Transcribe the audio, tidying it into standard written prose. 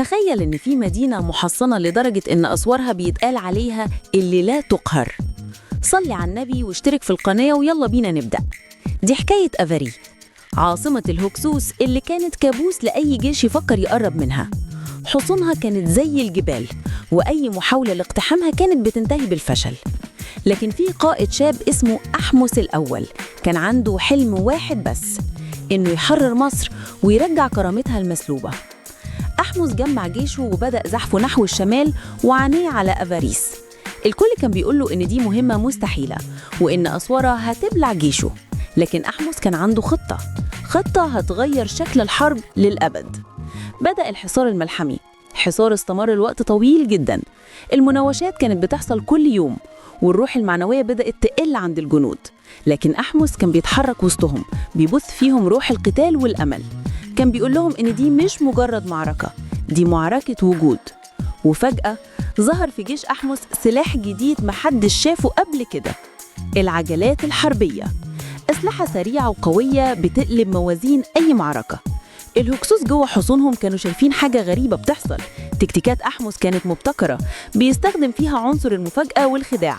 تخيل إن في مدينة محصنة لدرجة إن أسوارها بيتقال عليها اللي لا تقهر. صلي على النبي واشترك في القناة ويلا بينا نبدأ. دي حكاية أفاري، عاصمة الهكسوس اللي كانت كابوس لأي جيش يفكر يقرب منها. حصونها كانت زي الجبال، وأي محاولة لاقتحامها كانت بتنتهي بالفشل. لكن في قائد شاب اسمه أحمس الأول كان عنده حلم واحد بس، إنه يحرر مصر ويرجع كرامتها المسلوبة. أحمس جمع جيشه وبدأ زحفه نحو الشمال وعانيه على أفاريس. الكل كان بيقوله إن دي مهمة مستحيلة وإن أسوارها هتبلع جيشه، لكن أحمس كان عنده خطة هتغير شكل الحرب للأبد. بدأ الحصار الملحمي، حصار استمر الوقت طويل جدا. المناوشات كانت بتحصل كل يوم، والروح المعنوية بدأت تقل عند الجنود، لكن أحمس كان بيتحرك وسطهم، بيبث فيهم روح القتال والأمل. كان بيقول لهم إن دي مش مجرد معركة، دي معركة وجود. وفجأة ظهر في جيش أحمس سلاح جديد محدش شافه قبل كده، العجلات الحربية، أسلحة سريعة وقوية بتقلب موازين أي معركة. الهكسوس جوه حصونهم كانوا شايفين حاجة غريبة بتحصل. تكتيكات أحمس كانت مبتكرة، بيستخدم فيها عنصر المفاجأة والخداع.